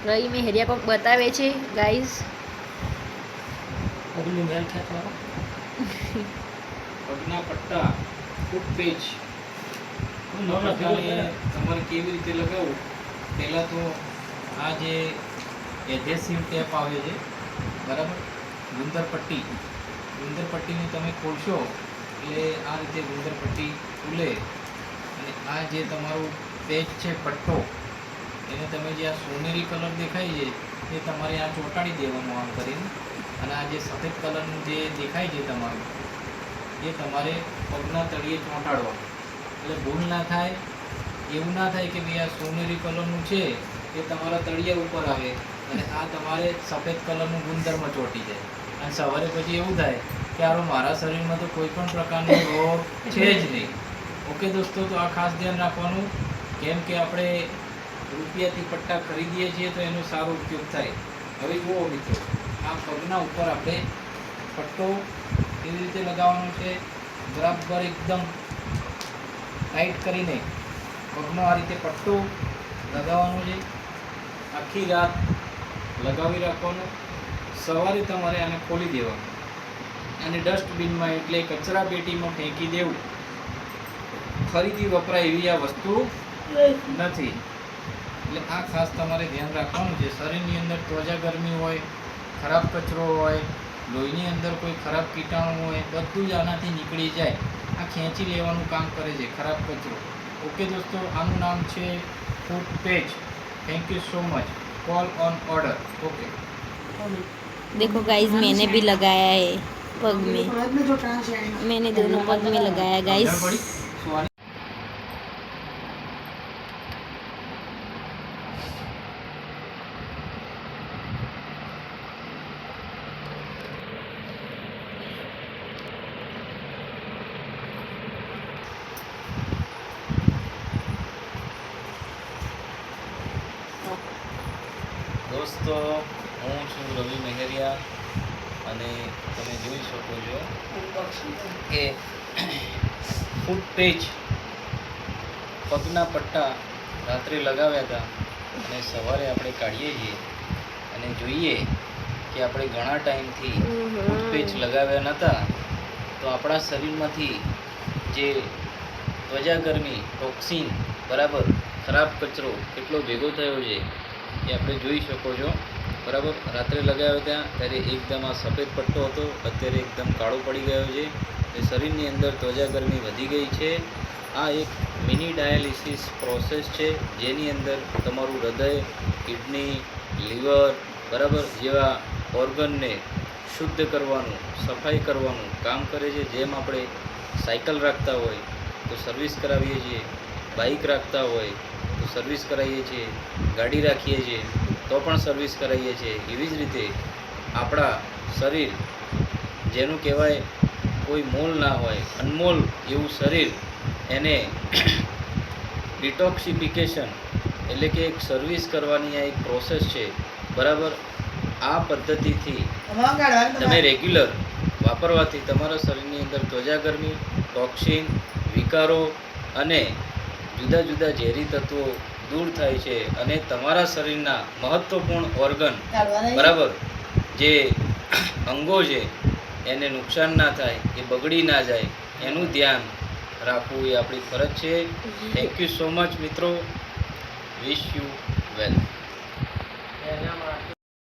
રઈ મેહરિયા કોક બતાવે છે ગાઈઝ. પગનું મેલ ખેંચવાનો, પગના પટ્ટા, ફૂટ પેચ તમારે કેવી રીતે લગાવવું. પહેલાં તો આ જે એડહેસિવ ટેપ આવે છે, બરાબર, ગુંદર પટ્ટીને તમે ખોલશો એટલે આ રીતે ગુંદર પટ્ટી ખુલે અને આ જે તમારું પેચ છે પટ્ટો, એને તમે જે આ સોનેરી કલર દેખાય છે એ તમારે આ ચોંટાડી દેવાનું આમ કરીને, અને આ જે સફેદ કલરનું જે દેખાય છે તમારું એ તમારે પગના તળિયે ચોંટાડવાનું. એટલે ભૂલ ના થાય, એવું ના થાય કે ભાઈ આ સોનેરી કલરનું છે એ તમારા તળિયા ઉપર આવે અને આ તમારે સફેદ કલરનું ગુંદરમાં ચોંટી જાય અને સવારે પછી એવું થાય કે આરો મારા શરીરમાં તો કોઈ પણ પ્રકારનો રોગ છે જ નહીં. ઓકે દોસ્તો, તો આ ખાસ ધ્યાન રાખવાનું, કેમ કે આપણે રૂપિયાથી પટ્ટા ખરીદીએ છીએ તો એનો સારો ઉપયોગ થાય. હવે જુઓ મિત્રો, આ પગના ઉપર આપણે પટ્ટો કેવી રીતે લગાવવાનો છે, બરાબર એકદમ ટાઈટ કરીને પગનો આ રીતે પટ્ટો લગાવવાનો છે. આખી રાત લગાવી રાખવાનો. સવારે તમારે આને ખોલી દેવાનું અને ડસ્ટબિનમાં એટલે કચરા પેટીમાં ફેંકી દેવું. ફરીથી વપરાય એવી આ વસ્તુ નથી. એટલે આ ખાસ તમારે ધ્યાન રાખવાનું છે. શરીરની અંદર ત્વચા ગરમી હોય, ખરાબ કચરો હોય, લોહીની અંદર કોઈ ખરાબ કીટાણુ હોય, બધું જ આનાથી નીકળી જાય. આ ખેંચી લેવાનું કામ કરે છે ખરાબ કચરો. ઓકે દોસ્તો, આનું નામ છે foot patch. Thank you so much. Call on order. Okay. देखो गाइस, मैंने भी लगाया है पग में, मैंने दोनों पग में लगाया गाइस. દોસ્તો, હું છું રવિ મેહરિયા અને તમે જોઈ શકો છો કે ફૂટ પેચ પગના પટ્ટા રાત્રે લગાવ્યા હતા અને સવારે આપણે કાઢીએ છીએ અને જોઈએ કે આપણે ઘણા ટાઈમથી ફૂટ પેચ લગાવ્યા નહોતા તો આપણા શરીરમાંથી જે ત્વચા ગરમી, ટોક્સિન, બરાબર, ખરાબ કચરો કેટલો ભેગો થયો છે એ આપણે જોઈ શકો છો. બરાબર, રાત્રે લગાવ્યો ત્યારે એકદમ આ સફેદ પટ્ટો હતો, અત્યારે એકદમ કાળો પડી ગયો છે. એ શરીરની અંદર ત્વચા ગરમી વધી ગઈ છે. આ એક મિની ડાયાલિસિસ પ્રોસેસ છે જેની અંદર તમારું હૃદય, કિડની, લીવર, બરાબર, જેવા ઓર્ગનને શુદ્ધ કરવાનું, સફાઈ કરવાનું કામ કરે છે. જેમ આપણે સાયકલ રાખતા હોય તો સર્વિસ કરાવીએ છીએ, બાઇક રાખતા હોય તો સર્વિસ કરાવીએ છીએ, ગાડી રાખીએ છીએ તો પણ સર્વિસ કરાવીએ છીએ, એવી જ રીતે આપણા શરીર, જેનું કહેવાય કોઈ મોલ ના હોય, અનમોલ એવું શરીર, એને ડિટોક્સિફિકેશન એટલે કે એક સર્વિસ કરવાની આ એક પ્રોસેસ છે. બરાબર, આ પદ્ધતિથી તમે રેગ્યુલર વાપરવાથી તમારા શરીરની અંદર ત્વચા ગરમી, ટોક્સિન, વિકારો અને જુદા જુદા ઝેરી તત્વો દૂર થાય છે અને તમારા શરીરના મહત્વપૂર્ણ ઓર્ગન, બરાબર, જે અંગો છે એને નુકસાન ના થાય, એ બગડી ના જાય, એનું ધ્યાન રાખવું એ આપણી ફરજ છે. થેન્ક યુ સો મચ મિત્રો. Wish you well.